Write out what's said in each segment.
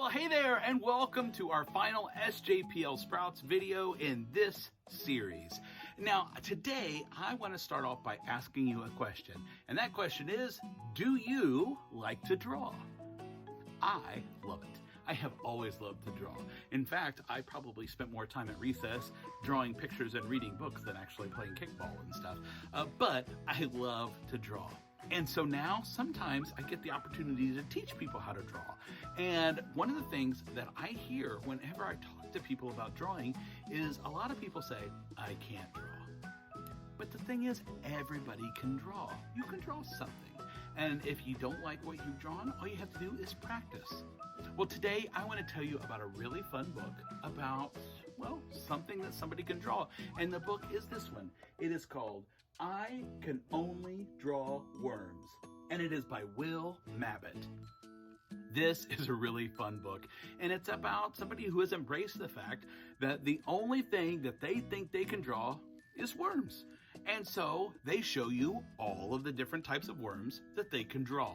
Well, hey there, and welcome to our final SJPL Sprouts video in this series. Now, today I want to start off by asking you a question, and that question is, do you like to draw? I love it. I have always loved to draw. In fact, I probably spent more time at recess drawing pictures and reading books than actually playing kickball and stuff. But I love to draw. And so now sometimes I get the opportunity to teach people how to draw. And one of the things that I hear whenever I talk to people about drawing is a lot of people say, I can't draw. But the thing is, everybody can draw. You can draw something. And if you don't like what you've drawn, all you have to do is practice. Well, today I want to tell you about a really fun book about, well, something that somebody can draw. And the book is this one. It is called I Can Only Draw Worms. And it is by Will Mabbitt. This is a really fun book, and it's about somebody who has embraced the fact that the only thing that they think they can draw is worms. And so they show you all of the different types of worms that they can draw.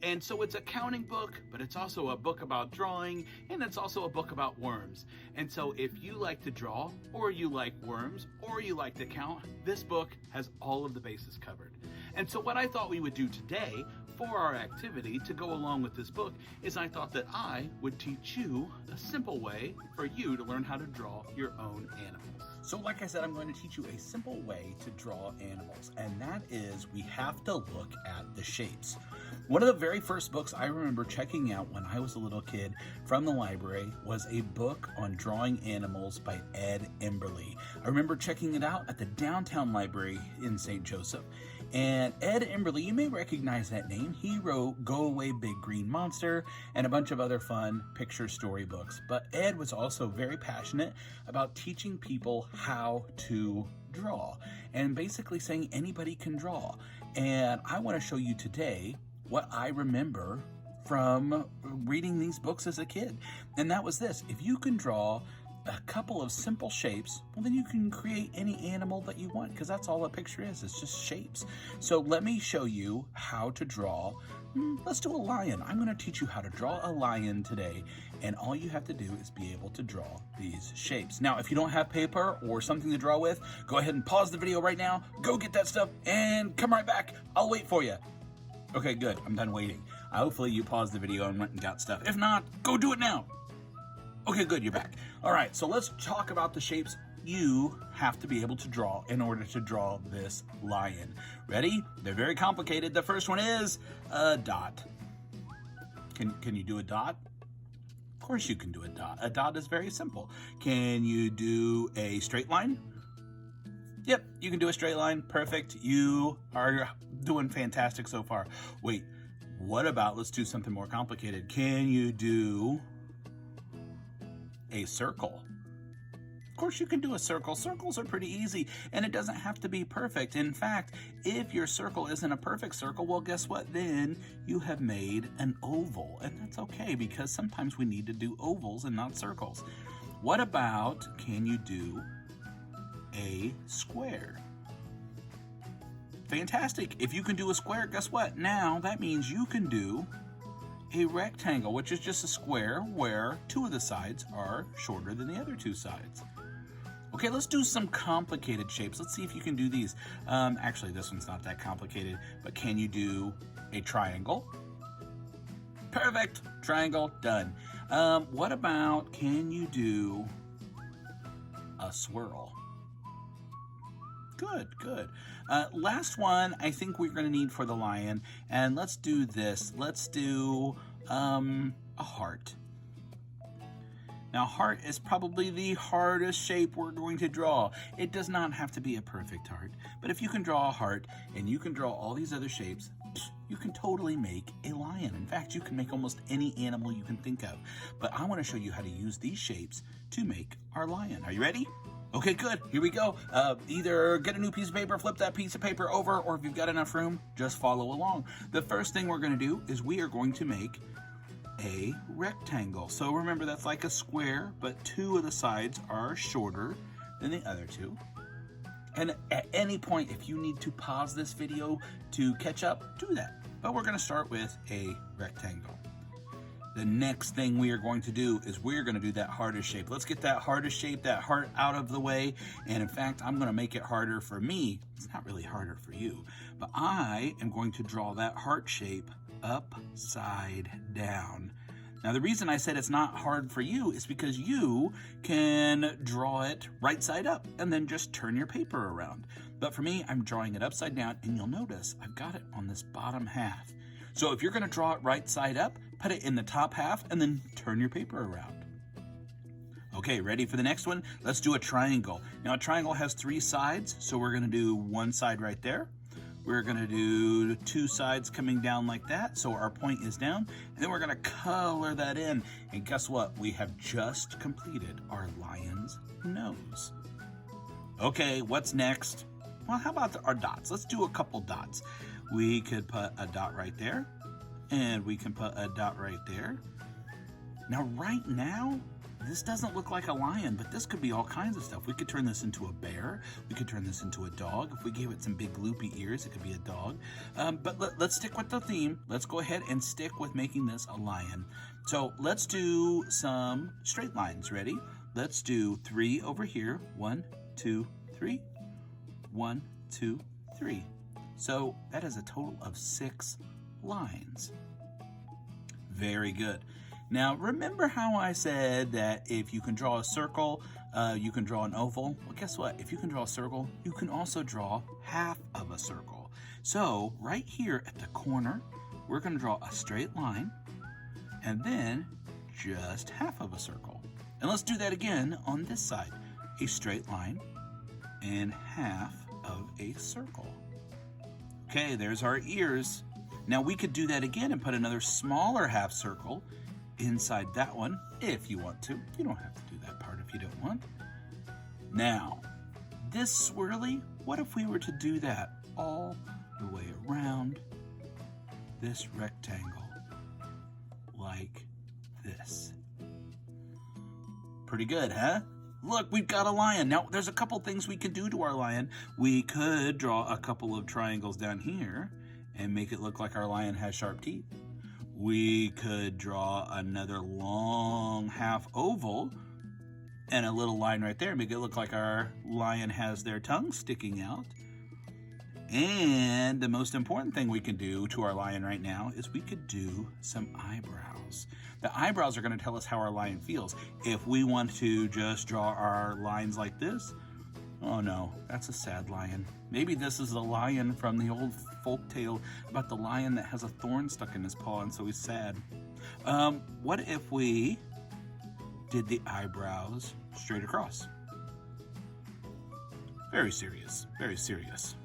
And so it's a counting book, but it's also a book about drawing, and it's also a book about worms. And so if you like to draw, or you like worms, or you like to count, this book has all of the bases covered. And so what I thought we would do today for our activity to go along with this book is I thought that I would teach you a simple way for you to learn how to draw your own animals. So like I said, I'm going to teach you a simple way to draw animals, and that is we have to look at the shapes. One of the very first books I remember checking out when I was a little kid from the library was a book on drawing animals by Ed Emberley. I remember checking it out at the downtown library in St. Joseph. And Ed Emberley, you may recognize that name. He wrote Go Away Big Green Monster and a bunch of other fun picture story books. But Ed was also very passionate about teaching people how to draw and basically saying anybody can draw. And I want to show you today what I remember from reading these books as a kid. And that was this: if you can draw a couple of simple shapes, well, then you can create any animal that you want, because that's all a picture is. It's just shapes. So let me show you how to draw. Let's do a lion. I'm going to teach you how to draw a lion today, and all you have to do is be able to draw these shapes. Now, if you don't have paper or something to draw with, go ahead and pause the video right now, go get that stuff, and come right back. I'll wait for you. Okay, good. I'm done waiting. Hopefully you paused the video and went and got stuff. If not, go do it now. Okay, good, you're back. All right, so let's talk about the shapes you have to be able to draw in order to draw this lion. Ready? They're very complicated. The first one is a dot. Can you do a dot? Of course you can do a dot. A dot is very simple. Can you do a straight line? Yep, you can do a straight line. Perfect. You are doing fantastic so far. Wait, what about, let's do something more complicated. Can you do a circle? Of course you can do a circle. Circles are pretty easy, and it doesn't have to be perfect. In fact, if your circle isn't a perfect circle, well, guess what? Then you have made an oval, and that's okay, because sometimes we need to do ovals and not circles. What about, can you do a square? Fantastic. If you can do a square, guess what? Now that means you can do a rectangle, which is just a square where two of the sides are shorter than the other two sides. Okay, let's do some complicated shapes. Let's see if you can do these. Actually, this one's not that complicated, but can you do a triangle? Perfect. Triangle, done. What about, can you do a swirl? Good, good. Last one I think we're going to need for the lion, and let's do this. Let's do a heart. Now, heart is probably the hardest shape we're going to draw. It does not have to be a perfect heart, but if you can draw a heart and you can draw all these other shapes, you can totally make a lion. In fact, you can make almost any animal you can think of. But I want to show you how to use these shapes to make our lion. Are you ready? Okay, good. Here we go. Either get a new piece of paper, flip that piece of paper over, or if you've got enough room, just follow along. The first thing we're going to do is we are going to make a rectangle. So remember, that's like a square, but two of the sides are shorter than the other two. And at any point, if you need to pause this video to catch up, do that. But we're going to start with a rectangle. the next thing we are going to do is we're going to do that hardest shape. Let's get that hardest shape, that heart, out of the way. And in fact, I'm going to make it harder for me. It's not really harder for you, but I am going to draw that heart shape upside down. Now, the reason I said it's not hard for you is because you can draw it right side up and then just turn your paper around. But for me, I'm drawing it upside down, and you'll notice I've got it on this bottom half. So if you're going to draw it right side up, put it in the top half and then turn your paper around. Okay, ready for the next one? Let's do a triangle. Now, a triangle has 3 sides, so we're going to do one side right there. We're going to do 2 sides coming down like that, so our point is down, and then we're going to color that in. And guess what? We have just completed our lion's nose. Okay, what's next? Well, how about our dots? Let's do a couple dots. We could put a dot right there, and we can put a dot right there. Now, right now, this doesn't look like a lion, but this could be all kinds of stuff. We could turn this into a bear. We could turn this into a dog. If we gave it some big loopy ears, it could be a dog. But let's stick with the theme. Let's go ahead and stick with making this a lion. So let's do some straight lines. Ready? Let's do 3 over here. 1, 2, 3. 1, 2, 3. So that is a total of 6 lines. Very good. Now, remember how I said that if you can draw a circle, you can draw an oval? Well, guess what? If you can draw a circle, you can also draw half of a circle. So right here at the corner, we're going to draw a straight line and then just half of a circle. And let's do that again on this side. A straight line and half of a circle. Okay, there's our ears. Now we could do that again and put another smaller half circle inside that one if you want to. You don't have to do that part if you don't want. Now, this swirly, what if we were to do that all the way around this rectangle like this? Pretty good, huh? Look, we've got a lion. Now, there's a couple things we can do to our lion. We could draw a couple of triangles down here and make it look like our lion has sharp teeth. We could draw another long half oval and a little line right there, make it look like our lion has their tongue sticking out. And the most important thing we can do to our lion right now is we could do some eyebrows. The eyebrows are going to tell us how our lion feels. If we want to just draw our lines like this, oh no, that's a sad lion. Maybe this is the lion from the old folk tale about the lion that has a thorn stuck in his paw and so he's sad. What if we did the eyebrows straight across? Very serious, very serious.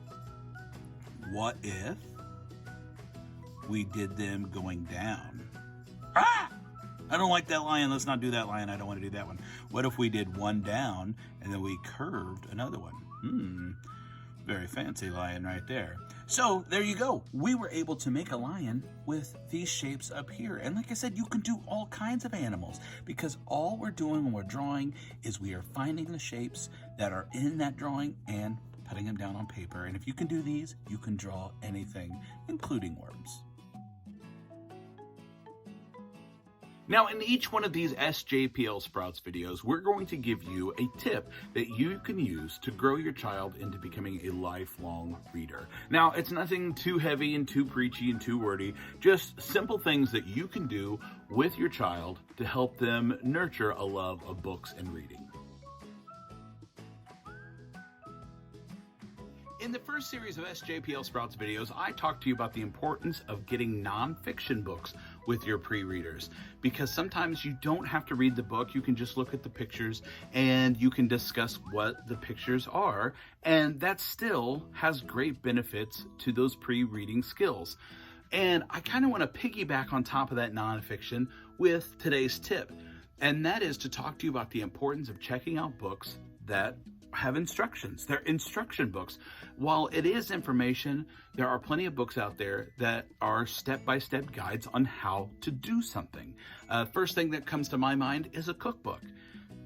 What if we did them going down? Ah! I don't like that lion. Let's not do that lion. I don't want to do that one. What if we did one down and then we curved another one? Very fancy lion right there. So there you go. We were able to make a lion with these shapes up here. And like I said, you can do all kinds of animals because all we're doing when we're drawing is we are finding the shapes that are in that drawing and putting them down on paper. And if you can do these, you can draw anything, including worms. Now, in each one of these SJPL Sprouts videos, we're going to give you a tip that you can use to grow your child into becoming a lifelong reader. Now, it's nothing too heavy and too preachy and too wordy, just simple things that you can do with your child to help them nurture a love of books and reading. In the first series of SJPL Sprouts videos, I talked to you about the importance of getting nonfiction books with your pre-readers, because sometimes you don't have to read the book. You can just look at the pictures and you can discuss what the pictures are, and that still has great benefits to those pre-reading skills. And I kind of want to piggyback on top of that nonfiction with today's tip, and that is to talk to you about the importance of checking out books that have instructions. They're instruction books. While it is information, there are plenty of books out there that are step-by-step guides on how to do something. First thing that comes to my mind is a cookbook.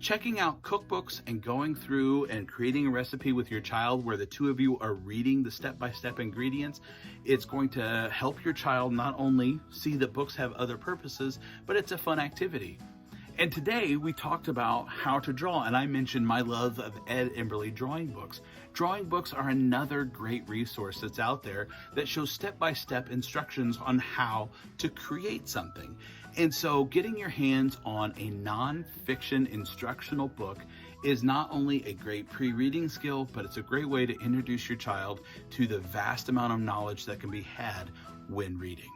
checking out cookbooks and going through and creating a recipe with your child where the two of you are reading the step-by-step ingredients, it's going to help your child not only see that books have other purposes, but it's a fun activity. And today we talked about how to draw, and I mentioned my love of Ed Emberley drawing books. Drawing books are another great resource that's out there that shows step-by-step instructions on how to create something. And so getting your hands on a nonfiction instructional book is not only a great pre-reading skill, but it's a great way to introduce your child to the vast amount of knowledge that can be had when reading.